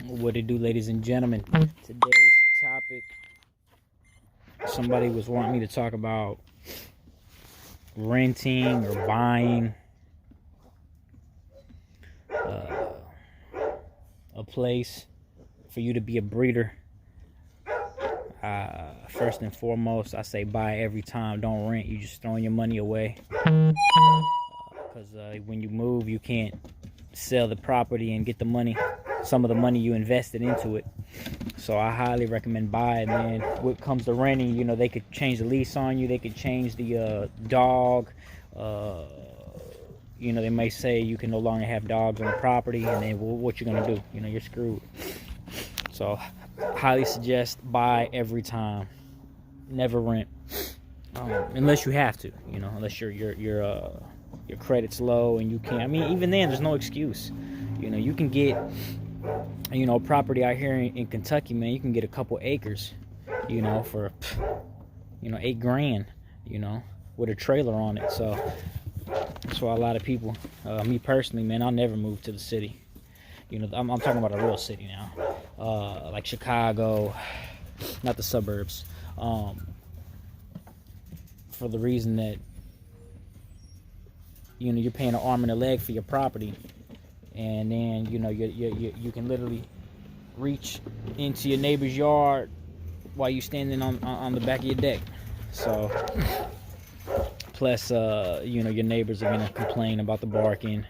What it do, ladies and gentlemen? Today's topic, somebody was wanting me to talk about renting or buying uh, a place for you to be a breeder. First and foremost, I say buy every time. Don't rent. You just throwing your money away. Because when you move, you can't sell the property and get the money, some of the money you invested into it. So I highly recommend buy it, man. When it comes to renting, you know, they could change the lease on you. They could change the dog. You know, they may say you can no longer have dogs on the property, and then what you're gonna do? You know, you're screwed. So highly suggest buy every time. Never rent, unless you have to. You know, unless your credit's low and you can't. I mean, even then, there's no excuse. You know, you can get, you know, property out here in Kentucky, man. You can get a couple acres, you know, for, you know, $8 grand, you know, with a trailer on it. So that's why a lot of people, me personally, man, I'll never move to the city. You know, I'm talking about a real city now, like Chicago, not the suburbs, for the reason that, you know, you're paying an arm and a leg for your property, and then, you know, you can literally reach into your neighbor's yard while you're standing on the back of your deck. So plus, you know, your neighbors are gonna complain about the barking.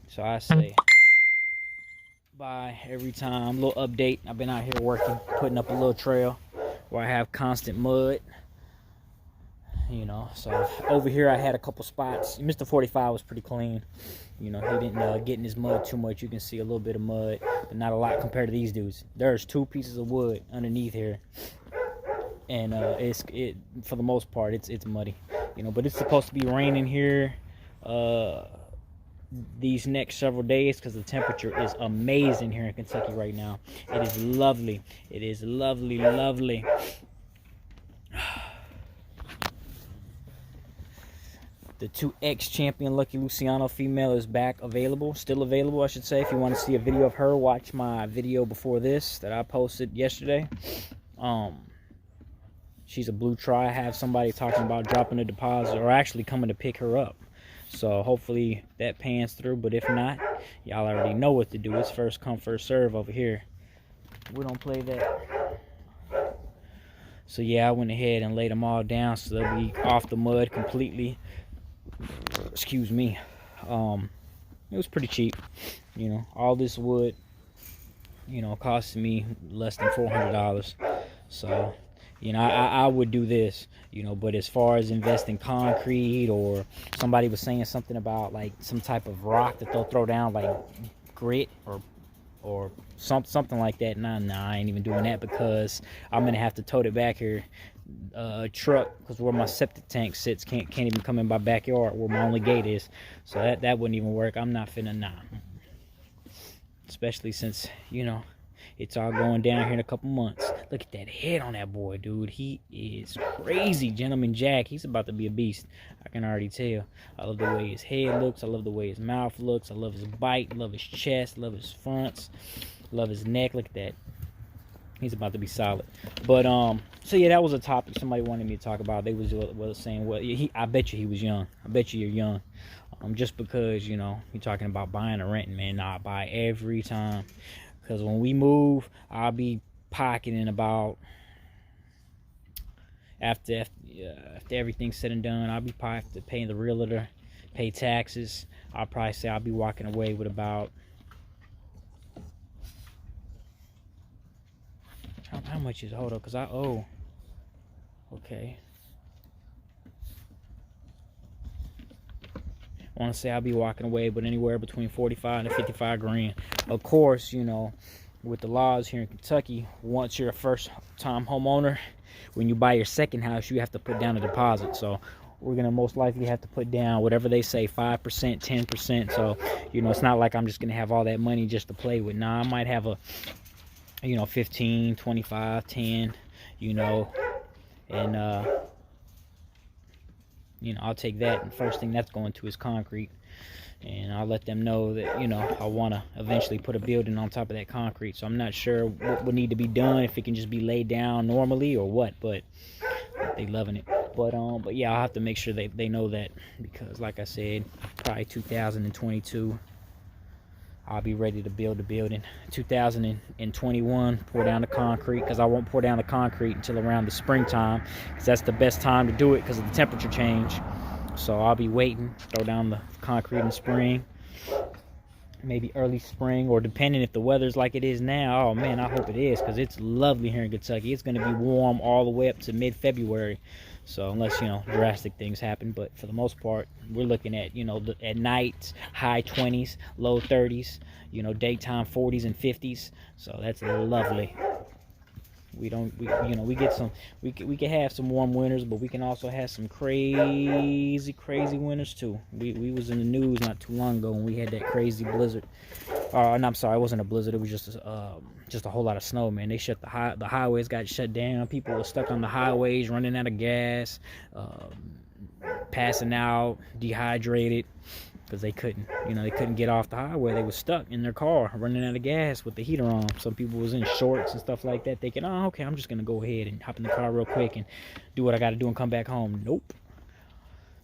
So I say buy every time. Little update, I've been out here working, putting up a little trail where I have constant mud. You know, so over here I had a couple spots. Mr. 45 was pretty clean. You know, he didn't get in his mud too much. You can see a little bit of mud, but not a lot compared to these dudes. There's 2 pieces of wood underneath here, and it for the most part it's muddy. You know, but it's supposed to be raining here these next several days because the temperature is amazing here in Kentucky right now. It is lovely. It is lovely, lovely. The 2X champion Lucky Luciano female is back available, still available, I should say. If you want to see a video of her, watch my video before this that I posted yesterday. She's a blue try. I have somebody talking about dropping a deposit or actually coming to pick her up. So hopefully that pans through, but if not, y'all already know what to do. It's first come, first serve over here. We don't play that. So yeah, I went ahead and laid them all down so they'll be off the mud completely. Excuse me. It was pretty cheap. You know, all this wood, you know, cost me less than $400. So, you know, I would do this, you know, but as far as investing concrete, or somebody was saying something about like some type of rock that they'll throw down, like grit or something like that. Nah, I ain't even doing that because I'm gonna have to tote it back here. Truck, because where my septic tank sits can't even come in my backyard where my only gate is. So that wouldn't even work. I'm not finna, nah. Especially since, you know, it's all going down here in a couple months. Look at that head on that boy, dude. He is crazy. Gentleman Jack, he's about to be a beast. I can already tell. I love the way his head looks. I love the way his mouth looks. I love his bite. Love his chest. Love his fronts. Love his neck. Look at that. He's about to be solid. But so yeah, that was a topic somebody wanted me to talk about. They was saying, well, I bet you he was young. I bet you you're young. Just because, you know, you're talking about buying or renting, man. Nah, I buy every time. Because when we move, I'll be pocketing about, after everything's said and done, I'll be paying the realtor, pay taxes. I'll probably say I'll be walking away with about, how much is, hold up, because I owe, okay. I want to say I'll be walking away with anywhere between 45 and 55 grand. Of course, you know, with the laws here in Kentucky, once you're a first-time homeowner, when you buy your second house, you have to put down a deposit. So we're going to most likely have to put down whatever they say, 5%, 10%. So, you know, it's not like I'm just going to have all that money just to play with. Nah, I might have a, you know, 15, 25, 10, you know, and you know, I'll take that, and first thing that's going to is concrete. and I'll let them know that, you know, I want to eventually put a building on top of that concrete. So I'm not sure what would need to be done, if it can just be laid down normally or what, but they loving it. But yeah, I'll have to make sure they know that, because like I said, probably 2022 I'll be ready to build the building. 2021 pour down the concrete, because I won't pour down the concrete until around the springtime, because that's the best time to do it because of the temperature change. So I'll be waiting, throw down the concrete in spring, maybe early spring, or depending if the weather's like it is now. Oh man, I hope it is, because it's lovely here in Kentucky. It's going to be warm all the way up to mid-February. So unless, you know, drastic things happen, but for the most part, we're looking at, you know, at night high 20s, low 30s, you know, daytime 40s and 50s. So that's lovely. We get some, we can have some warm winters, but we can also have some crazy winters too. We was in the news not too long ago when we had that crazy blizzard. And I'm sorry, it wasn't a blizzard. It was just a whole lot of snow, man. They shut the highways got shut down. People were stuck on the highways, running out of gas, passing out, dehydrated, because they couldn't get off the highway. They were stuck in their car, running out of gas with the heater on. Some people was in shorts and stuff like that, thinking, oh, okay, I'm just gonna go ahead and hop in the car real quick and do what I gotta do and come back home. Nope.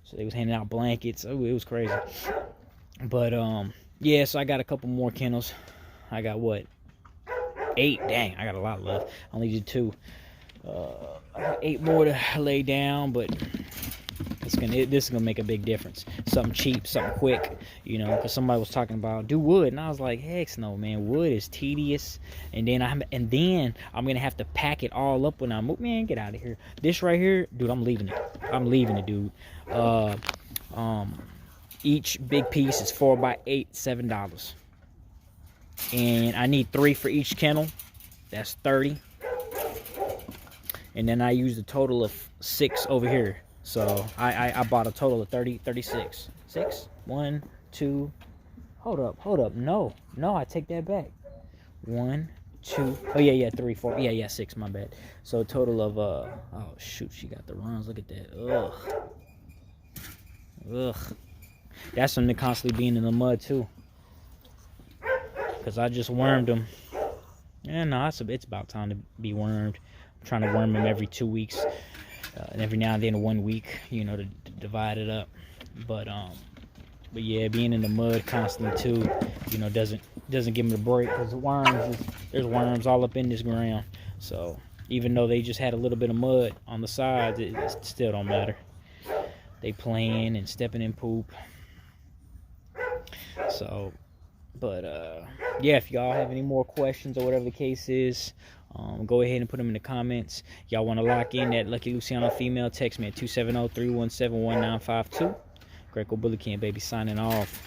So they was handing out blankets. Oh, it was crazy. But yeah, so I got a couple more kennels. I got what, 8? Dang, I got a lot left. I only did 2. I got 8 more to lay down, but this is gonna make a big difference. Something cheap, something quick, you know, because somebody was talking about do wood, and I was like, heck no, man, wood is tedious, and then I'm gonna have to pack it all up when I move. Man, get out of here. This right here, dude, I'm leaving it, dude. Each big piece is 4x8, $7, and I need 3 for each kennel. That's 30, and then I used a total of 6 over here. So I bought a total of 36. 6, 1, 2. Hold up. No, I take that back. 1, 2. Oh yeah, 3, 4. Yeah, 6. My bad. So a total of oh shoot, she got the runs. Look at that. Ugh. That's from the constantly being in the mud too, because I just wormed them. Yeah, no, it's about time to be wormed. I'm trying to worm them every 2 weeks, and every now and then 1 week, you know, to divide it up. But yeah, being in the mud constantly too, you know, doesn't give them a break, because there's worms all up in this ground. So even though they just had a little bit of mud on the sides, it still don't matter. They playing and stepping in poop. So, but yeah, if y'all have any more questions or whatever the case is, go ahead and put them in the comments. Y'all want to lock in that Lucky Luciano female, text me at 270-317-1952. Greco Bully King, baby, signing off.